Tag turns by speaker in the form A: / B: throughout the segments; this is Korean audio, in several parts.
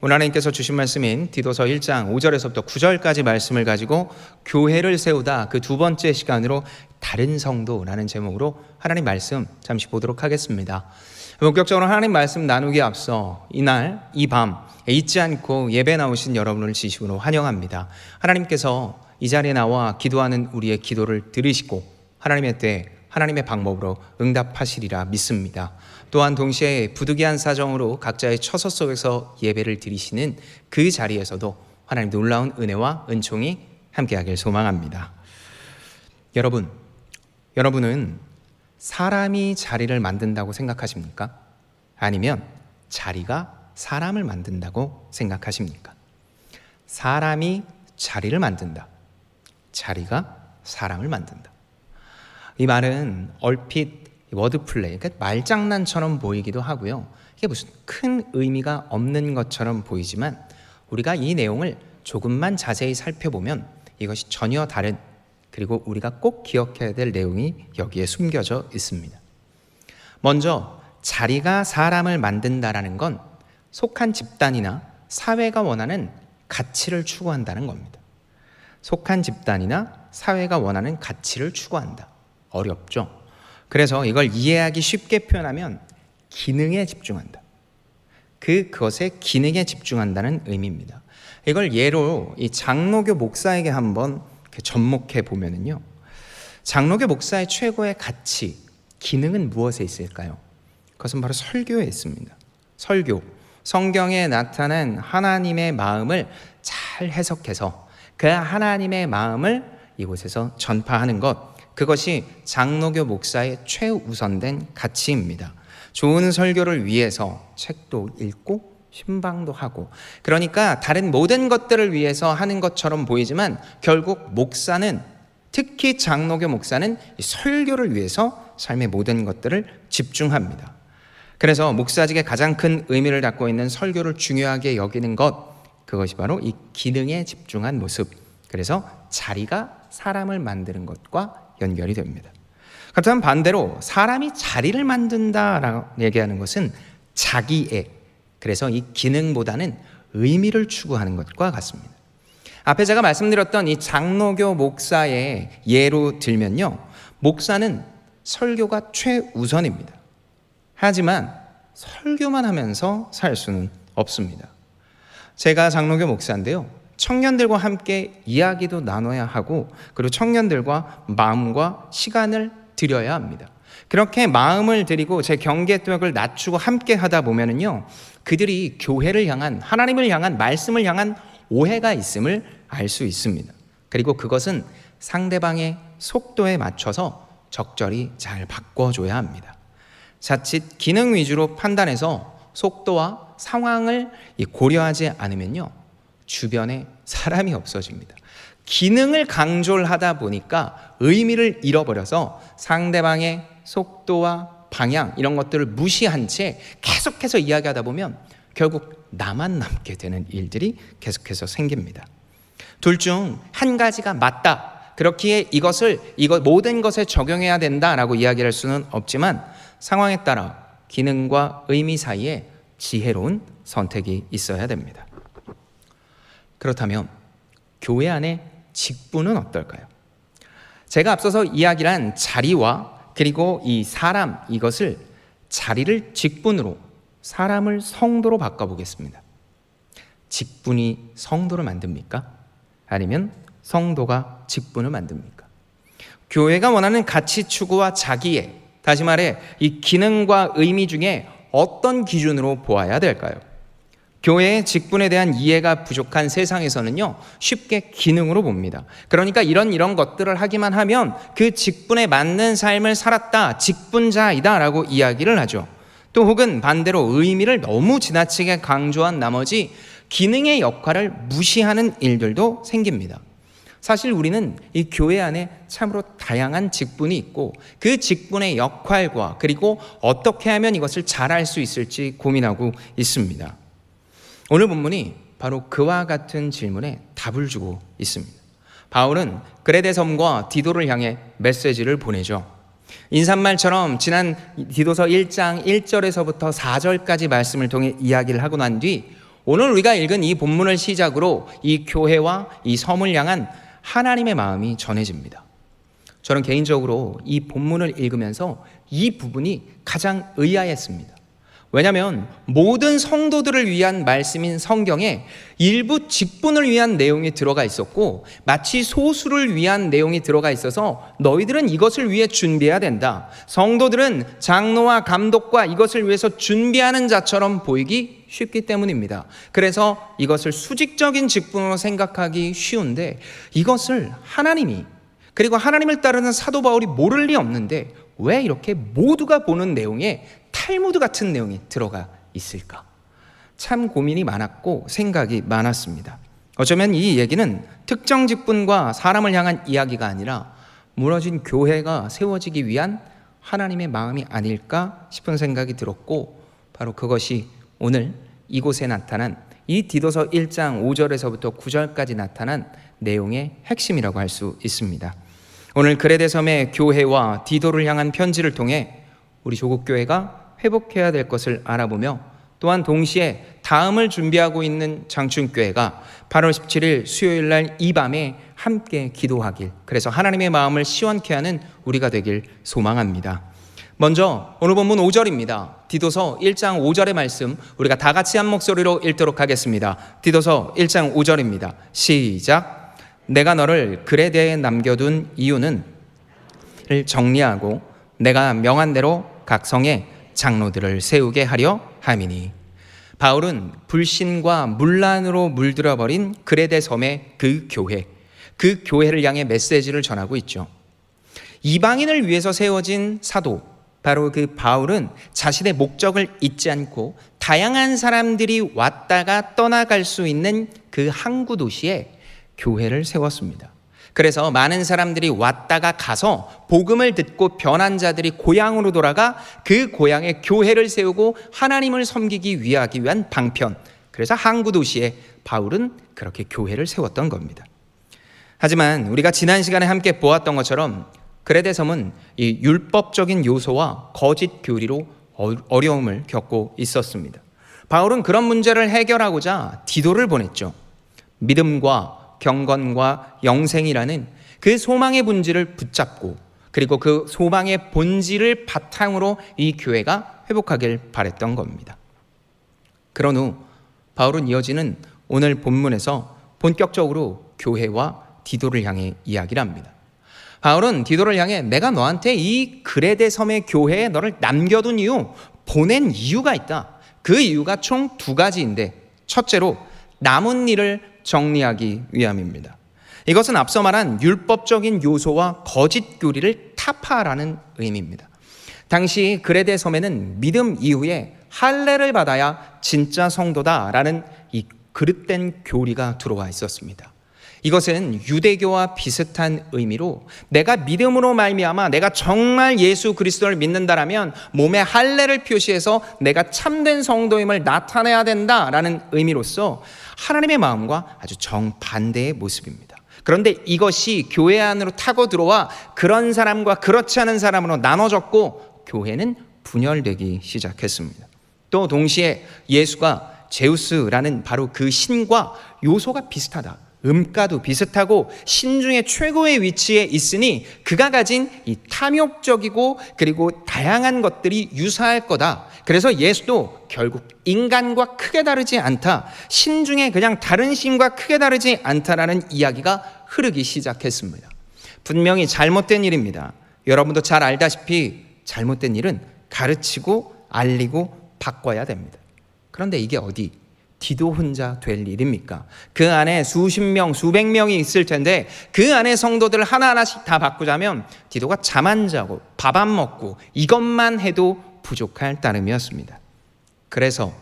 A: 오늘 하나님께서 주신 말씀인 디도서 1장 5절에서부터 9절까지 말씀을 가지고 교회를 세우다 그 두 번째 시간으로 다른 성도라는 제목으로 하나님 말씀 잠시 보도록 하겠습니다. 본격적으로 하나님 말씀 나누기에 앞서 이날 이 밤 잊지 않고 예배 나오신 여러분을 진심으로 환영합니다. 하나님께서 이 자리에 나와 기도하는 우리의 기도를 들으시고 하나님의 때 하나님의 방법으로 응답하시리라 믿습니다. 또한 동시에 부득이한 사정으로 각자의 처소 속에서 예배를 드리시는 그 자리에서도 하나님 놀라운 은혜와 은총이 함께하길 소망합니다. 여러분은 사람이 자리를 만든다고 생각하십니까? 아니면 자리가 사람을 만든다고 생각하십니까? 사람이 자리를 만든다. 자리가 사람을 만든다. 이 말은 얼핏 워드플레이, 그러니까 말장난처럼 보이기도 하고요. 이게 무슨 큰 의미가 없는 것처럼 보이지만 우리가 이 내용을 조금만 자세히 살펴보면 이것이 전혀 다른, 그리고 우리가 꼭 기억해야 될 내용이 여기에 숨겨져 있습니다. 먼저 자리가 사람을 만든다라는 건 속한 집단이나 사회가 원하는 가치를 추구한다는 겁니다. 속한 집단이나 사회가 원하는 가치를 추구한다. 어렵죠? 그래서 이걸 이해하기 쉽게 표현하면 기능에 집중한다. 그것의 기능에 집중한다는 의미입니다. 이걸 예로 이 장로교 목사에게 한번 접목해 보면은요. 장로교 목사의 최고의 가치, 기능은 무엇에 있을까요? 그것은 바로 설교에 있습니다. 설교, 성경에 나타난 하나님의 마음을 잘 해석해서 그 하나님의 마음을 이곳에서 전파하는 것, 그것이 장로교 목사의 최우선된 가치입니다. 좋은 설교를 위해서 책도 읽고 신방도 하고, 그러니까 다른 모든 것들을 위해서 하는 것처럼 보이지만 결국 목사는, 특히 장로교 목사는 설교를 위해서 삶의 모든 것들을 집중합니다. 그래서 목사직의 가장 큰 의미를 갖고 있는 설교를 중요하게 여기는 것, 그것이 바로 이 기능에 집중한 모습, 그래서 자리가 사람을 만드는 것과 연결이 됩니다. 그렇다면 반대로 사람이 자리를 만든다라고 얘기하는 것은 자기애, 그래서 이 기능보다는 의미를 추구하는 것과 같습니다. 앞에 제가 말씀드렸던 이 장로교 목사의 예로 들면요, 목사는 설교가 최우선입니다. 하지만 설교만 하면서 살 수는 없습니다. 제가 장로교 목사인데요, 청년들과 함께 이야기도 나눠야 하고, 그리고 청년들과 마음과 시간을 드려야 합니다. 그렇게 마음을 드리고 제 경계벽을 낮추고 함께 하다 보면은요, 그들이 교회를 향한, 하나님을 향한, 말씀을 향한 오해가 있음을 알 수 있습니다. 그리고 그것은 상대방의 속도에 맞춰서 적절히 잘 바꿔줘야 합니다. 자칫 기능 위주로 판단해서 속도와 상황을 고려하지 않으면요, 주변에 사람이 없어집니다. 기능을 강조를 하다 보니까 의미를 잃어버려서 상대방의 속도와 방향, 이런 것들을 무시한 채 계속해서 이야기하다 보면 결국 나만 남게 되는 일들이 계속해서 생깁니다. 둘 중 한 가지가 맞다, 그렇기에 이것 모든 것에 적용해야 된다라고 이야기를 할 수는 없지만 상황에 따라 기능과 의미 사이에 지혜로운 선택이 있어야 됩니다. 그렇다면 교회 안의 직분은 어떨까요? 제가 앞서서 이야기를 한 자리와 그리고 이 사람, 이것을 자리를 직분으로, 사람을 성도로 바꿔보겠습니다. 직분이 성도를 만듭니까? 아니면 성도가 직분을 만듭니까? 교회가 원하는 가치 추구와 자기애, 다시 말해 이 기능과 의미 중에 어떤 기준으로 보아야 될까요? 교회의 직분에 대한 이해가 부족한 세상에서는요, 쉽게 기능으로 봅니다. 그러니까 이런 것들을 하기만 하면 그 직분에 맞는 삶을 살았다, 직분자이다 라고 이야기를 하죠. 또 혹은 반대로 의미를 너무 지나치게 강조한 나머지 기능의 역할을 무시하는 일들도 생깁니다. 사실 우리는 이 교회 안에 참으로 다양한 직분이 있고 그 직분의 역할과 그리고 어떻게 하면 이것을 잘할 수 있을지 고민하고 있습니다. 오늘 본문이 바로 그와 같은 질문에 답을 주고 있습니다. 바울은 그레데 섬과 디도를 향해 메시지를 보내죠. 인사말처럼 지난 디도서 1장 1절에서부터 4절까지 말씀을 통해 이야기를 하고 난 뒤 오늘 우리가 읽은 이 본문을 시작으로 이 교회와 이 섬을 향한 하나님의 마음이 전해집니다. 저는 개인적으로 이 본문을 읽으면서 이 부분이 가장 의아했습니다. 왜냐하면 모든 성도들을 위한 말씀인 성경에 일부 직분을 위한 내용이 들어가 있었고 마치 소수를 위한 내용이 들어가 있어서 너희들은 이것을 위해 준비해야 된다. 성도들은 장로와 감독과 이것을 위해서 준비하는 자처럼 보이기 쉽기 때문입니다. 그래서 이것을 수직적인 직분으로 생각하기 쉬운데 이것을 하나님이 그리고 하나님을 따르는 사도 바울이 모를 리 없는데 왜 이렇게 모두가 보는 내용에 탈무드 같은 내용이 들어가 있을까? 참 고민이 많았고 생각이 많았습니다. 어쩌면 이 얘기는 특정 직분과 사람을 향한 이야기가 아니라 무너진 교회가 세워지기 위한 하나님의 마음이 아닐까 싶은 생각이 들었고 바로 그것이 오늘 이곳에 나타난 이 디도서 1장 5절에서부터 9절까지 나타난 내용의 핵심이라고 할 수 있습니다. 오늘 그레데 섬의 교회와 디도를 향한 편지를 통해 우리 조국교회가 회복해야 될 것을 알아보며 또한 동시에 다음을 준비하고 있는 장춘교회가 8월 17일 수요일 날 이 밤에 함께 기도하길, 그래서 하나님의 마음을 시원케 하는 우리가 되길 소망합니다. 먼저 오늘 본문 5절입니다. 디도서 1장 5절의 말씀 우리가 다 같이 한 목소리로 읽도록 하겠습니다. 디도서 1장 5절입니다. 시작. 내가 너를 그레데에 남겨둔 이유는 정리하고 내가 명한 대로 각 성에 장로들을 세우게 하려 함이니. 바울은 불신과 문란으로 물들어 버린 그레데 섬의 그 교회를 향해 메시지를 전하고 있죠. 이방인을 위해서 세워진 사도 바로 그 바울은 자신의 목적을 잊지 않고 다양한 사람들이 왔다가 떠나갈 수 있는 그 항구 도시에 교회를 세웠습니다. 그래서 많은 사람들이 왔다가 가서 복음을 듣고 변한 자들이 고향으로 돌아가 그 고향에 교회를 세우고 하나님을 섬기기 위한 방편, 그래서 항구 도시에 바울은 그렇게 교회를 세웠던 겁니다. 하지만 우리가 지난 시간에 함께 보았던 것처럼 그레데 섬은 이 율법적인 요소와 거짓 교리로 어려움을 겪고 있었습니다. 바울은 그런 문제를 해결하고자 디도를 보냈죠. 믿음과 경건과 영생이라는 그 소망의 본질을 붙잡고 그리고 그 소망의 본질을 바탕으로 이 교회가 회복하길 바랬던 겁니다. 그런 후 바울은 이어지는 오늘 본문에서 본격적으로 교회와 디도를 향해 이야기를 합니다. 바울은 디도를 향해 내가 너한테 이 그레데 섬의 교회에 너를 남겨둔 이유, 보낸 이유가 있다. 그 이유가 총 두 가지인데 첫째로 남은 일을 정리하기 위함입니다. 이것은 앞서 말한 율법적인 요소와 거짓 교리를 타파하라는 의미입니다. 당시 그레데 섬에는 믿음 이후에 할례를 받아야 진짜 성도다라는 이 그릇된 교리가 들어와 있었습니다. 이것은 유대교와 비슷한 의미로 내가 믿음으로 말미암아 내가 정말 예수 그리스도를 믿는다라면 몸에 할례를 표시해서 내가 참된 성도임을 나타내야 된다라는 의미로서 하나님의 마음과 아주 정반대의 모습입니다. 그런데 이것이 교회 안으로 타고 들어와 그런 사람과 그렇지 않은 사람으로 나눠졌고 교회는 분열되기 시작했습니다. 또 동시에 예수가 제우스라는 바로 그 신과 요소가 비슷하다. 음가도 비슷하고 신 중에 최고의 위치에 있으니 그가 가진 이 탐욕적이고 그리고 다양한 것들이 유사할 거다. 그래서 예수도 결국 인간과 크게 다르지 않다. 신 중에 그냥 다른 신과 크게 다르지 않다라는 이야기가 흐르기 시작했습니다. 분명히 잘못된 일입니다. 여러분도 잘 알다시피 잘못된 일은 가르치고 알리고 바꿔야 됩니다. 그런데 이게 어디 디도 혼자 될 일입니까? 그 안에 수십 명, 수백 명이 있을 텐데 그 안에 성도들을 하나하나씩 다 바꾸자면 디도가 잠 안 자고 밥 안 먹고 이것만 해도 부족할 따름이었습니다. 그래서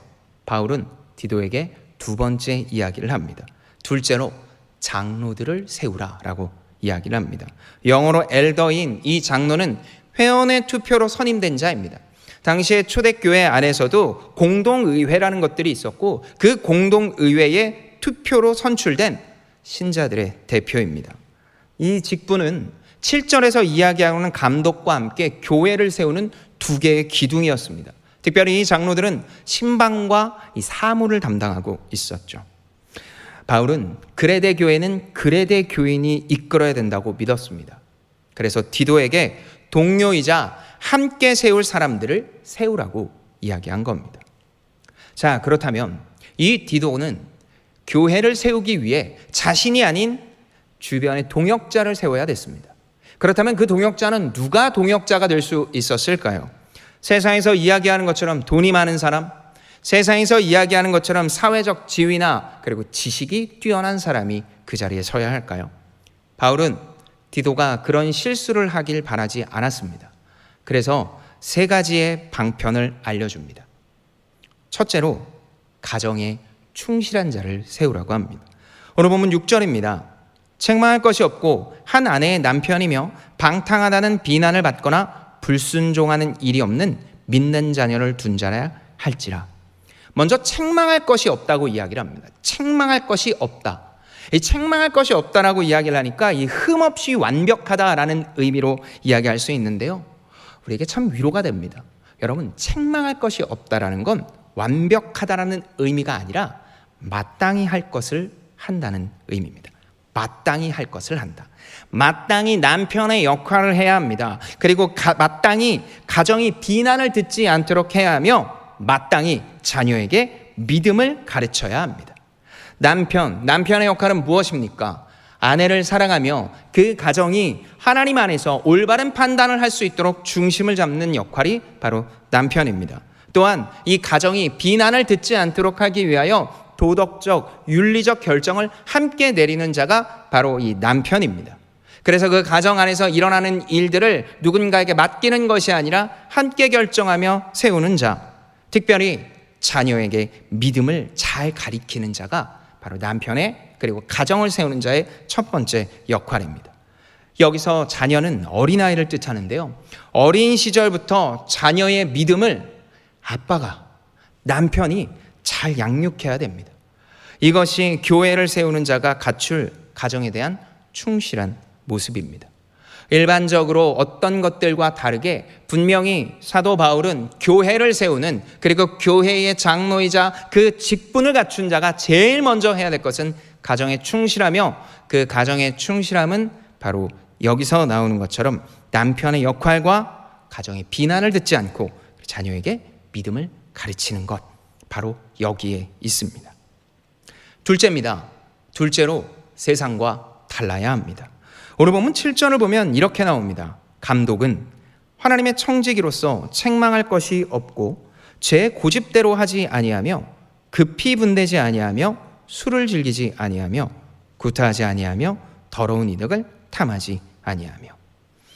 A: 바울은 디도에게 두 번째 이야기를 합니다. 둘째로 장로들을 세우라라고 이야기를 합니다. 영어로 엘더인 이 장로는 회원의 투표로 선임된 자입니다. 당시에 초대교회 안에서도 공동의회라는 것들이 있었고 그 공동의회에 투표로 선출된 신자들의 대표입니다. 이 직분은 7절에서 이야기하는 감독과 함께 교회를 세우는 두 개의 기둥이었습니다. 특별히 이 장로들은 신방과 이 사무를 담당하고 있었죠. 바울은 그레데 교회는 그레데 교인이 이끌어야 된다고 믿었습니다. 그래서 디도에게 동료이자 함께 세울 사람들을 세우라고 이야기한 겁니다. 자, 그렇다면 이 디도는 교회를 세우기 위해 자신이 아닌 주변의 동역자를 세워야 됐습니다. 그렇다면 그 동역자는 누가 동역자가 될 수 있었을까요? 세상에서 이야기하는 것처럼 돈이 많은 사람, 세상에서 이야기하는 것처럼 사회적 지위나 그리고 지식이 뛰어난 사람이 그 자리에 서야 할까요? 바울은 디도가 그런 실수를 하길 바라지 않았습니다. 그래서 세 가지의 방편을 알려줍니다. 첫째로 가정에 충실한 자를 세우라고 합니다. 오늘 본문 6절입니다. 책망할 것이 없고 한 아내의 남편이며 방탕하다는 비난을 받거나 불순종하는 일이 없는 믿는 자녀를 둔 자라 할지라. 먼저 책망할 것이 없다고 이야기를 합니다. 책망할 것이 없다. 이 책망할 것이 없다라고 이야기를 하니까 이 흠없이 완벽하다라는 의미로 이야기할 수 있는데요. 우리에게 참 위로가 됩니다. 여러분, 책망할 것이 없다라는 건 완벽하다라는 의미가 아니라 마땅히 할 것을 한다는 의미입니다. 마땅히 할 것을 한다. 마땅히 남편의 역할을 해야 합니다. 그리고 마땅히 가정이 비난을 듣지 않도록 해야 하며 마땅히 자녀에게 믿음을 가르쳐야 합니다. 남편의 역할은 무엇입니까? 아내를 사랑하며 그 가정이 하나님 안에서 올바른 판단을 할 수 있도록 중심을 잡는 역할이 바로 남편입니다. 또한 이 가정이 비난을 듣지 않도록 하기 위하여 도덕적, 윤리적 결정을 함께 내리는 자가 바로 이 남편입니다. 그래서 그 가정 안에서 일어나는 일들을 누군가에게 맡기는 것이 아니라 함께 결정하며 세우는 자, 특별히 자녀에게 믿음을 잘 가리키는 자가 바로 남편의 그리고 가정을 세우는 자의 첫 번째 역할입니다. 여기서 자녀는 어린아이를 뜻하는데요. 어린 시절부터 자녀의 믿음을 아빠가, 남편이 잘 양육해야 됩니다. 이것이 교회를 세우는 자가 갖출 가정에 대한 충실한 모습입니다. 일반적으로 어떤 것들과 다르게 분명히 사도 바울은 교회를 세우는, 그리고 교회의 장로이자 그 직분을 갖춘 자가 제일 먼저 해야 될 것은 가정에 충실하며, 그 가정의 충실함은 바로 여기서 나오는 것처럼 남편의 역할과 가정의 비난을 듣지 않고 자녀에게 믿음을 가르치는 것, 바로 여기에 있습니다. 둘째입니다. 둘째로 세상과 달라야 합니다. 오늘 보면 7절을 보면 이렇게 나옵니다. 감독은 하나님의 청지기로서 책망할 것이 없고 제 고집대로 하지 아니하며 급히 분대지 아니하며 술을 즐기지 아니하며 구타하지 아니하며 더러운 이득을 탐하지 아니하며.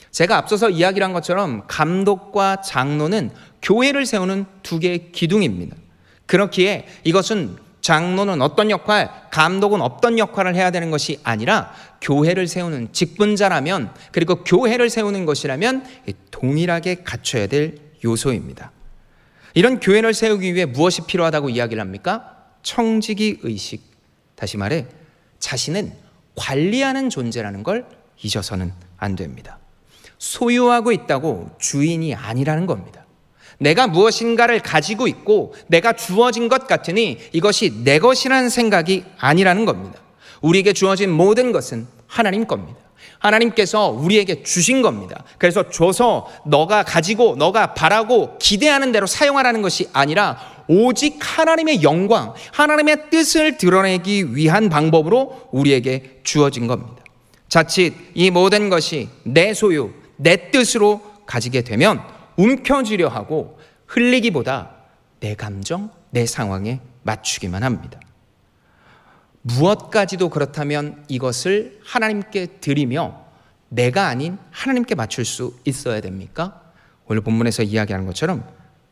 A: 제가 앞서서 이야기를 한 것처럼 감독과 장로는 교회를 세우는 두 개의 기둥입니다. 그렇기에 이것은 장로는 어떤 역할, 감독은 어떤 역할을 해야 되는 것이 아니라 교회를 세우는 직분자라면, 그리고 교회를 세우는 것이라면 동일하게 갖춰야 될 요소입니다. 이런 교회를 세우기 위해 무엇이 필요하다고 이야기를 합니까? 청지기 의식. 다시 말해 자신은 관리하는 존재라는 걸 잊어서는 안 됩니다. 소유하고 있다고 주인이 아니라는 겁니다. 내가 무엇인가를 가지고 있고 내가 주어진 것 같으니 이것이 내 것이라는 생각이 아니라는 겁니다. 우리에게 주어진 모든 것은 하나님 겁니다. 하나님께서 우리에게 주신 겁니다. 그래서 줘서 너가 가지고 너가 바라고 기대하는 대로 사용하라는 것이 아니라 오직 하나님의 영광, 하나님의 뜻을 드러내기 위한 방법으로 우리에게 주어진 겁니다. 자칫 이 모든 것이 내 소유, 내 뜻으로 가지게 되면 움켜쥐려 하고 흘리기보다 내 감정, 내 상황에 맞추기만 합니다. 무엇까지도 그렇다면 이것을 하나님께 드리며 내가 아닌 하나님께 맞출 수 있어야 됩니까? 오늘 본문에서 이야기하는 것처럼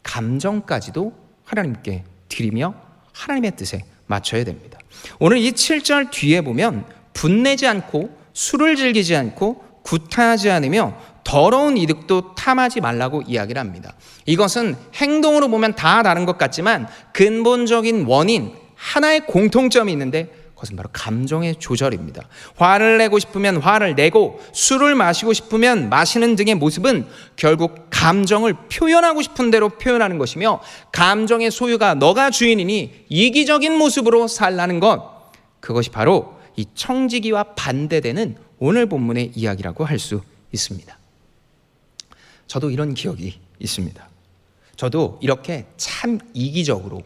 A: 감정까지도 하나님께 드리며 하나님의 뜻에 맞춰야 됩니다. 오늘 이 7절 뒤에 보면 분내지 않고 술을 즐기지 않고 구타하지 않으며 더러운 이득도 탐하지 말라고 이야기를 합니다. 이것은 행동으로 보면 다 다른 것 같지만 근본적인 원인, 하나의 공통점이 있는데 그것은 바로 감정의 조절입니다. 화를 내고 싶으면 화를 내고 술을 마시고 싶으면 마시는 등의 모습은 결국 감정을 표현하고 싶은 대로 표현하는 것이며, 감정의 소유가 너가 주인이니 이기적인 모습으로 살라는 것, 그것이 바로 이 청지기와 반대되는 오늘 본문의 이야기라고 할 수 있습니다. 저도 이런 기억이 있습니다. 저도 이렇게 참 이기적으로,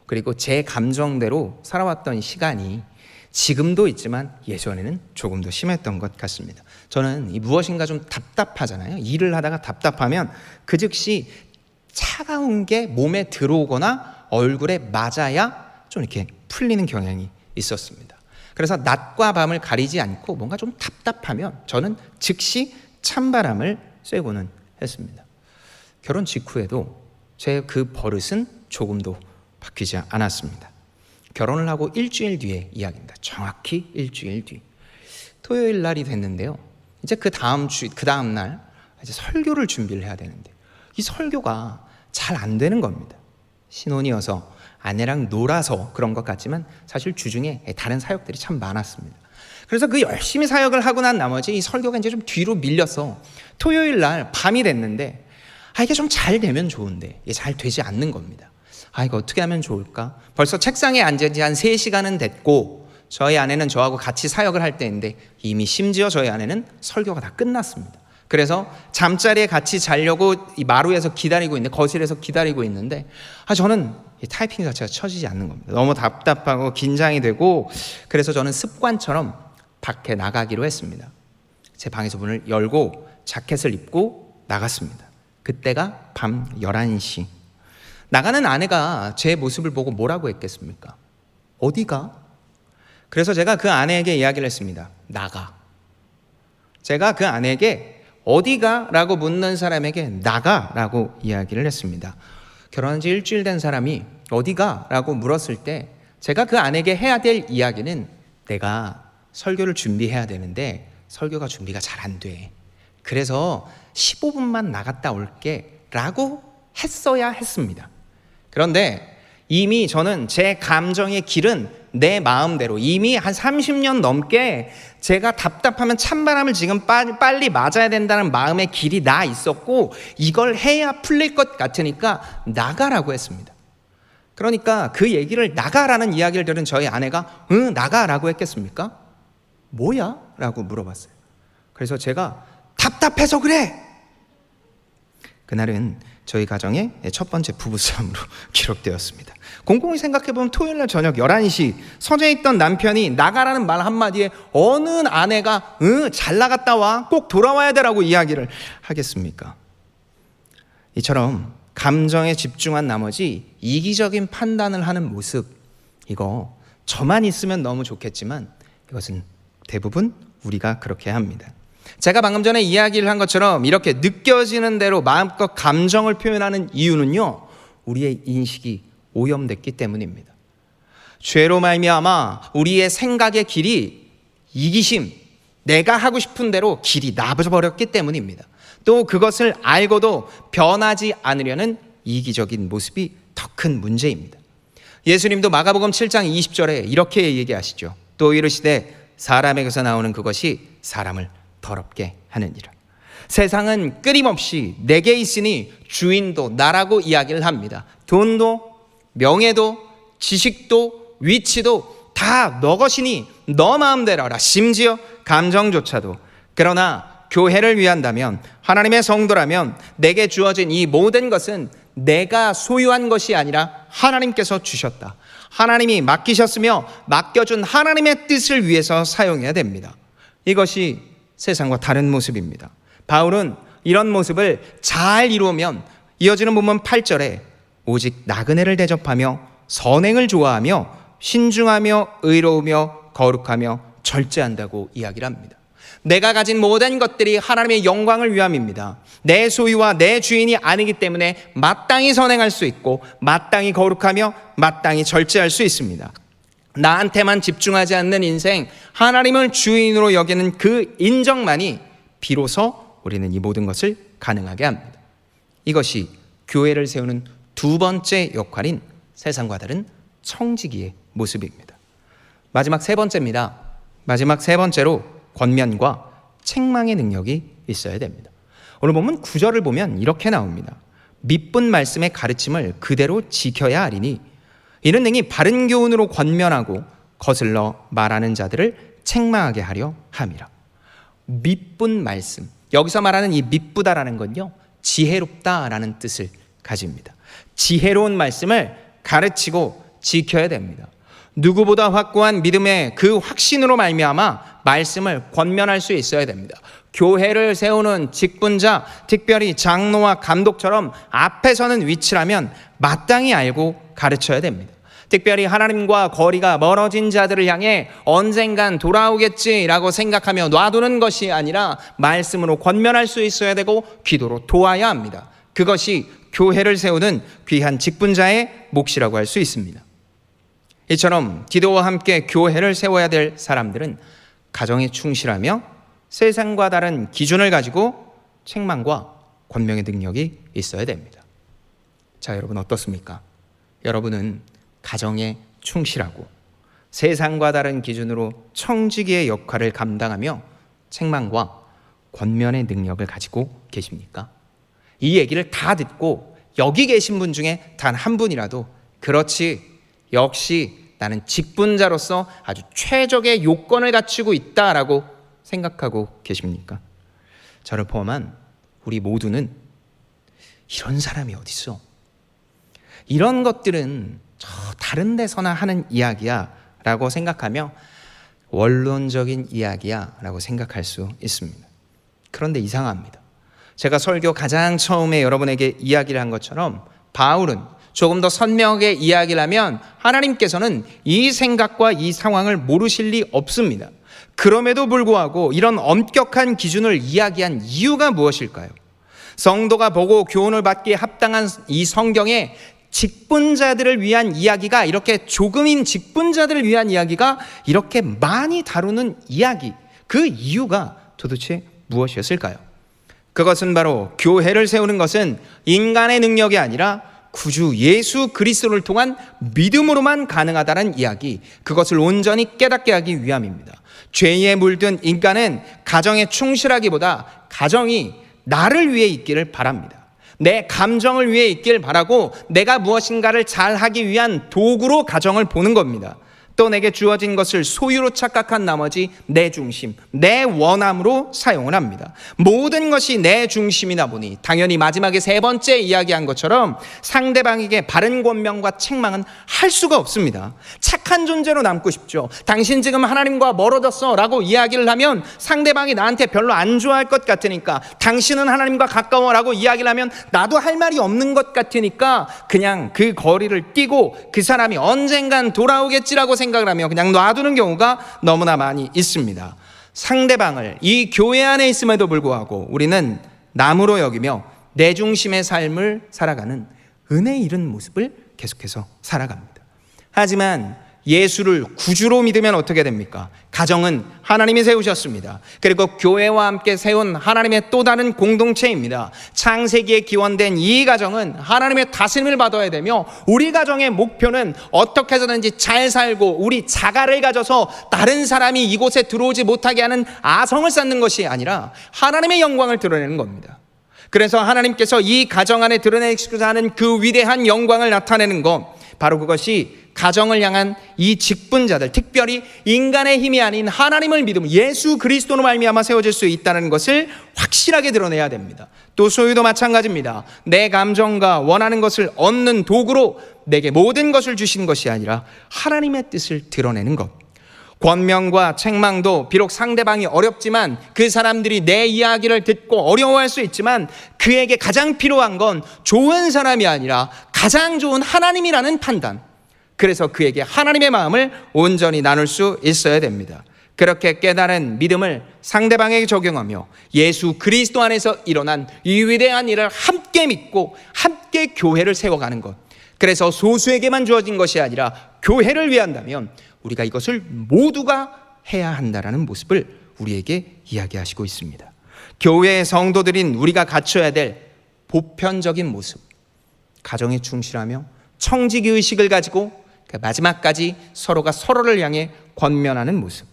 A: 그리고 제 감정대로 살아왔던 시간이 지금도 있지만 예전에는 조금 더 심했던 것 같습니다. 저는 이 무엇인가 좀 답답하잖아요. 일을 하다가 답답하면 그 즉시 차가운 게 몸에 들어오거나 얼굴에 맞아야 좀 이렇게 풀리는 경향이 있었습니다. 그래서 낮과 밤을 가리지 않고 뭔가 좀 답답하면 저는 즉시 찬바람을 쐬고는 했습니다. 결혼 직후에도 제 그 버릇은 조금도 바뀌지 않았습니다. 결혼을 하고 일주일 뒤의 이야기입니다. 정확히 일주일 뒤. 토요일 날이 됐는데요. 이제 그 다음 날 이제 설교를 준비를 해야 되는데 이 설교가 잘 안 되는 겁니다. 신혼이어서 아내랑 놀아서 그런 것 같지만 사실 주중에 다른 사역들이 참 많았습니다. 그래서 그 열심히 사역을 하고 난 나머지 이 설교가 이제 좀 뒤로 밀려서 토요일 날 밤이 됐는데 이게 좀 잘 되면 좋은데 이게 잘 되지 않는 겁니다. 이거 어떻게 하면 좋을까? 벌써 책상에 앉은 지 한 3시간은 됐고 저희 아내는 저하고 같이 사역을 할 때인데 이미 심지어 저희 아내는 설교가 다 끝났습니다. 그래서 잠자리에 같이 자려고 이 마루에서 기다리고 있는데, 거실에서 기다리고 있는데 저는 이 타이핑 자체가 쳐지지 않는 겁니다. 너무 답답하고 긴장이 되고, 그래서 저는 습관처럼 밖에 나가기로 했습니다. 제 방에서 문을 열고 자켓을 입고 나갔습니다. 그때가 밤 11시. 나가는 아내가 제 모습을 보고 뭐라고 했겠습니까? 어디가? 그래서 제가 그 아내에게 이야기를 했습니다. 나가. 제가 그 아내에게 어디가? 라고 묻는 사람에게 나가 라고 이야기를 했습니다. 결혼한 지 일주일 된 사람이 어디가? 라고 물었을 때 제가 그 아내에게 해야 될 이야기는, 내가 설교를 준비해야 되는데 설교가 준비가 잘 안 돼. 그래서 15분만 나갔다 올게 라고 했어야 했습니다. 그런데 이미 저는 제 감정의 길은 내 마음대로 이미 한 30년 넘게 제가 답답하면 찬바람을 지금 빨리 맞아야 된다는 마음의 길이 나 있었고, 이걸 해야 풀릴 것 같으니까 나가라고 했습니다. 그러니까 그 얘기를, 나가라는 이야기를 들은 저희 아내가 응 나가라고 했겠습니까? 뭐야? 라고 물어봤어요. 그래서 제가 답답해서 그래. 그날은 저희 가정의 첫 번째 부부싸움으로 기록되었습니다. 곰곰이 생각해보면 토요일날 저녁 11시 서재에 있던 남편이 나가라는 말 한마디에 어느 아내가 잘 나갔다 와, 꼭 돌아와야 되라고 이야기를 하겠습니까? 이처럼 감정에 집중한 나머지 이기적인 판단을 하는 모습, 이거 저만 있으면 너무 좋겠지만 이것은 대부분 우리가 그렇게 합니다. 제가 방금 전에 이야기를 한 것처럼 이렇게 느껴지는 대로 마음껏 감정을 표현하는 이유는요, 우리의 인식이 오염됐기 때문입니다. 죄로 말미암아 우리의 생각의 길이 이기심, 내가 하고 싶은 대로 길이 나버렸기 때문입니다. 또 그것을 알고도 변하지 않으려는 이기적인 모습이 더 큰 문제입니다. 예수님도 마가복음 7장 20절에 이렇게 얘기하시죠. 또 이르시되 사람에게서 나오는 그것이 사람을 더럽게 하느니라. 세상은 끊임없이 내게 있으니 주인도 나라고 이야기를 합니다. 돈도 명예도 지식도 위치도 다 너 것이니 너 마음대로 하라. 심지어 감정조차도. 그러나 교회를 위한다면, 하나님의 성도라면 내게 주어진 이 모든 것은 내가 소유한 것이 아니라 하나님께서 주셨다. 하나님이 맡기셨으며 맡겨준 하나님의 뜻을 위해서 사용해야 됩니다. 이것이 세상과 다른 모습입니다. 바울은 이런 모습을 잘 이루면 이어지는 본문 8절에 오직 나그네를 대접하며 선행을 좋아하며 신중하며 의로우며 거룩하며 절제한다고 이야기를 합니다. 내가 가진 모든 것들이 하나님의 영광을 위함입니다. 내 소유와 내 주인이 아니기 때문에 마땅히 선행할 수 있고 마땅히 거룩하며 마땅히 절제할 수 있습니다. 나한테만 집중하지 않는 인생, 하나님을 주인으로 여기는 그 인정만이 비로소 우리는 이 모든 것을 가능하게 합니다. 이것이 교회를 세우는 두 번째 역할인 세상과 다른 청지기의 모습입니다. 마지막 세 번째입니다. 마지막 세 번째로 권면과 책망의 능력이 있어야 됩니다. 오늘 본문 9절을 보면 이렇게 나옵니다. 미쁜 말씀의 가르침을 그대로 지켜야 하리니 이는 능히 바른 교훈으로 권면하고 거슬러 말하는 자들을 책망하게 하려 함이라. 미쁜 말씀, 여기서 말하는 이 미쁘다라는 건요, 지혜롭다라는 뜻을 가집니다. 지혜로운 말씀을 가르치고 지켜야 됩니다. 누구보다 확고한 믿음의 그 확신으로 말미암아 말씀을 권면할 수 있어야 됩니다. 교회를 세우는 직분자, 특별히 장로와 감독처럼 앞에 서는 위치라면 마땅히 알고 가르쳐야 됩니다. 특별히 하나님과 거리가 멀어진 자들을 향해 언젠간 돌아오겠지라고 생각하며 놔두는 것이 아니라 말씀으로 권면할 수 있어야 되고 기도로 도와야 합니다. 그것이 교회를 세우는 귀한 직분자의 몫이라고 할 수 있습니다. 이처럼 기도와 함께 교회를 세워야 될 사람들은 가정에 충실하며 세상과 다른 기준을 가지고 책망과 권명의 능력이 있어야 됩니다. 자, 여러분 어떻습니까? 여러분은 가정에 충실하고 세상과 다른 기준으로 청지기의 역할을 감당하며 책망과 권면의 능력을 가지고 계십니까? 이 얘기를 다 듣고 여기 계신 분 중에 단 한 분이라도 그렇지, 역시 나는 직분자로서 아주 최적의 요건을 갖추고 있다라고 생각하고 계십니까? 저를 포함한 우리 모두는 이런 사람이 어디 있어? 이런 것들은 저 다른 데서나 하는 이야기야 라고 생각하며 원론적인 이야기야 라고 생각할 수 있습니다. 그런데 이상합니다. 제가 설교 가장 처음에 여러분에게 이야기를 한 것처럼 바울은 조금 더 선명하게 이야기를 하면 하나님께서는 이 생각과 이 상황을 모르실 리 없습니다. 그럼에도 불구하고 이런 엄격한 기준을 이야기한 이유가 무엇일까요? 성도가 보고 교훈을 받기에 합당한 이 성경에 직분자들을 위한 이야기가 이렇게 조금인 직분자들을 위한 이야기가 이렇게 많이 다루는 이야기, 그 이유가 도대체 무엇이었을까요? 그것은 바로 교회를 세우는 것은 인간의 능력이 아니라 구주 예수 그리스도를 통한 믿음으로만 가능하다는 이야기, 그것을 온전히 깨닫게 하기 위함입니다. 죄에 물든 인간은 가정에 충실하기보다 가정이 나를 위해 있기를 바랍니다. 내 감정을 위해 있길 바라고 내가 무엇인가를 잘하기 위한 도구로 가정을 보는 겁니다. 또 내게 주어진 것을 소유로 착각한 나머지 내 중심, 내 원함으로 사용을 합니다. 모든 것이 내 중심이다 보니 당연히 마지막에 세 번째 이야기한 것처럼 상대방에게 바른 권명과 책망은 할 수가 없습니다. 착한 존재로 남고 싶죠. 당신 지금 하나님과 멀어졌어 라고 이야기를 하면 상대방이 나한테 별로 안 좋아할 것 같으니까, 당신은 하나님과 가까워 라고 이야기를 하면 나도 할 말이 없는 것 같으니까 그냥 그 거리를 뛰고 그 사람이 언젠간 돌아오겠지라고 생각을 하며 그냥 놔두는 경우가 너무나 많이 있습니다. 상대방을 이 교회 안에 있음에도 불구하고 우리는 남으로 여기며 내 중심의 삶을 살아가는 은혜 잃은 모습을 계속해서 살아갑니다. 하지만 예수를 구주로 믿으면 어떻게 됩니까? 가정은 하나님이 세우셨습니다. 그리고 교회와 함께 세운 하나님의 또 다른 공동체입니다. 창세기에 기원된 이 가정은 하나님의 다스림을 받아야 되며 우리 가정의 목표는 어떻게 해서든지 잘 살고 우리 자가를 가져서 다른 사람이 이곳에 들어오지 못하게 하는 아성을 쌓는 것이 아니라 하나님의 영광을 드러내는 겁니다. 그래서 하나님께서 이 가정 안에 드러내시고자 하는 그 위대한 영광을 나타내는 것, 바로 그것이 가정을 향한 이 직분자들, 특별히 인간의 힘이 아닌 하나님을 믿음 예수 그리스도로 말미암아 세워질 수 있다는 것을 확실하게 드러내야 됩니다. 또 소유도 마찬가지입니다. 내 감정과 원하는 것을 얻는 도구로 내게 모든 것을 주신 것이 아니라 하나님의 뜻을 드러내는 것. 권명과 책망도 비록 상대방이 어렵지만, 그 사람들이 내 이야기를 듣고 어려워할 수 있지만, 그에게 가장 필요한 건 좋은 사람이 아니라 가장 좋은 하나님이라는 판단. 그래서 그에게 하나님의 마음을 온전히 나눌 수 있어야 됩니다. 그렇게 깨달은 믿음을 상대방에게 적용하며 예수 그리스도 안에서 일어난 이 위대한 일을 함께 믿고 함께 교회를 세워가는 것. 그래서 소수에게만 주어진 것이 아니라 교회를 위한다면 우리가 이것을 모두가 해야 한다는 모습을 우리에게 이야기하시고 있습니다. 교회의 성도들인 우리가 갖춰야 될 보편적인 모습, 가정에 충실하며 청지기 의식을 가지고 마지막까지 서로가 서로를 향해 권면하는 모습.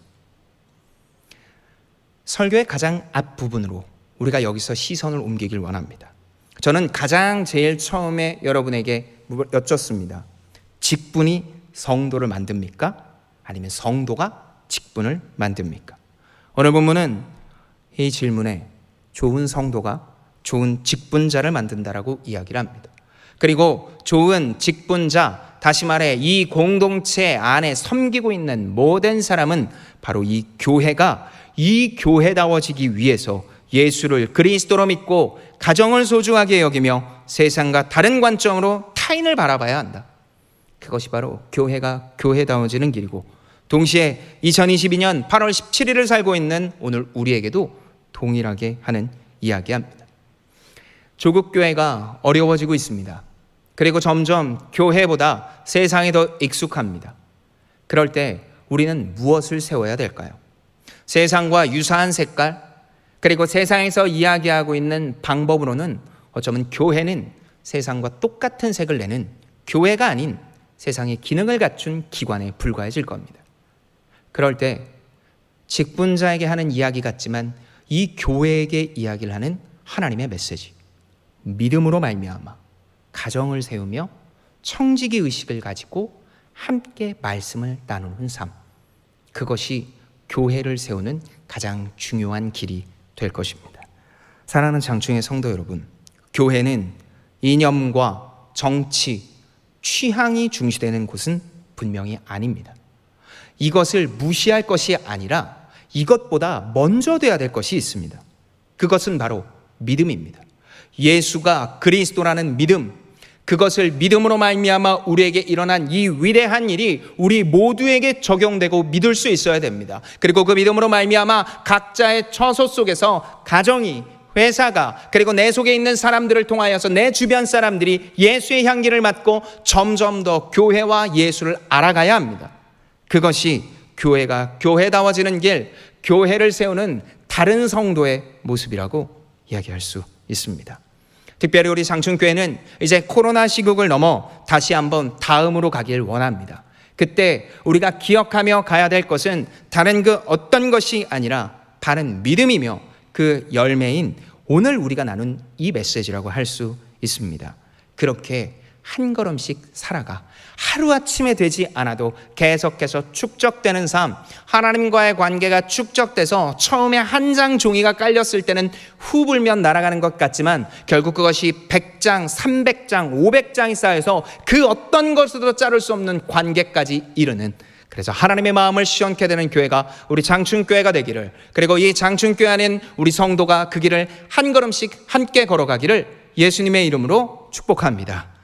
A: 설교의 가장 앞부분으로 우리가 여기서 시선을 옮기길 원합니다. 저는 가장 제일 처음에 여러분에게 여쭙습니다. 직분이 성도를 만듭니까? 아니면 성도가 직분을 만듭니까? 오늘 본문은 이 질문에 좋은 성도가 좋은 직분자를 만든다라고 이야기를 합니다. 그리고 좋은 직분자, 다시 말해 이 공동체 안에 섬기고 있는 모든 사람은 바로 이 교회가 이 교회다워지기 위해서 예수를 그리스도로 믿고 가정을 소중하게 여기며 세상과 다른 관점으로 타인을 바라봐야 한다. 그것이 바로 교회가 교회다워지는 길이고, 동시에 2022년 8월 17일을 살고 있는 오늘 우리에게도 동일하게 하는 이야기합니다. 조국 교회가 어려워지고 있습니다. 그리고 점점 교회보다 세상이 더 익숙합니다. 그럴 때 우리는 무엇을 세워야 될까요? 세상과 유사한 색깔, 그리고 세상에서 이야기하고 있는 방법으로는 어쩌면 교회는 세상과 똑같은 색을 내는 교회가 아닌 세상의 기능을 갖춘 기관에 불과해질 겁니다. 그럴 때 직분자에게 하는 이야기 같지만 이 교회에게 이야기를 하는 하나님의 메시지, 믿음으로 말미암아 가정을 세우며 청지기 의식을 가지고 함께 말씀을 나누는 삶, 그것이 교회를 세우는 가장 중요한 길이 될 것입니다. 사랑하는 장충의 성도 여러분, 교회는 이념과 정치, 취향이 중시되는 곳은 분명히 아닙니다. 이것을 무시할 것이 아니라 이것보다 먼저 돼야 될 것이 있습니다. 그것은 바로 믿음입니다. 예수가 그리스도라는 믿음, 그것을 믿음으로 말미암아 우리에게 일어난 이 위대한 일이 우리 모두에게 적용되고 믿을 수 있어야 됩니다. 그리고 그 믿음으로 말미암아 각자의 처소 속에서 가정이, 회사가, 그리고 내 속에 있는 사람들을 통하여서 내 주변 사람들이 예수의 향기를 맡고 점점 더 교회와 예수를 알아가야 합니다. 그것이 교회가 교회다워지는 길, 교회를 세우는 다른 성도의 모습이라고 이야기할 수 있습니다. 특별히 우리 장충교회는 이제 코로나 시국을 넘어 다시 한번 다음으로 가길 원합니다. 그때 우리가 기억하며 가야 될 것은 다른 그 어떤 것이 아니라 바른 믿음이며 그 열매인 오늘 우리가 나눈 이 메시지라고 할 수 있습니다. 그렇게 한 걸음씩 살아가 하루아침에 되지 않아도 계속해서 축적되는 삶, 하나님과의 관계가 축적돼서 처음에 한 장 종이가 깔렸을 때는 후 불면 날아가는 것 같지만 결국 그것이 100장, 300장, 500장이 쌓여서 그 어떤 것으로도 자를 수 없는 관계까지 이르는, 그래서 하나님의 마음을 시원케 되는 교회가 우리 장충교회가 되기를, 그리고 이 장충교회 안엔 우리 성도가 그 길을 한 걸음씩 함께 걸어가기를 예수님의 이름으로 축복합니다.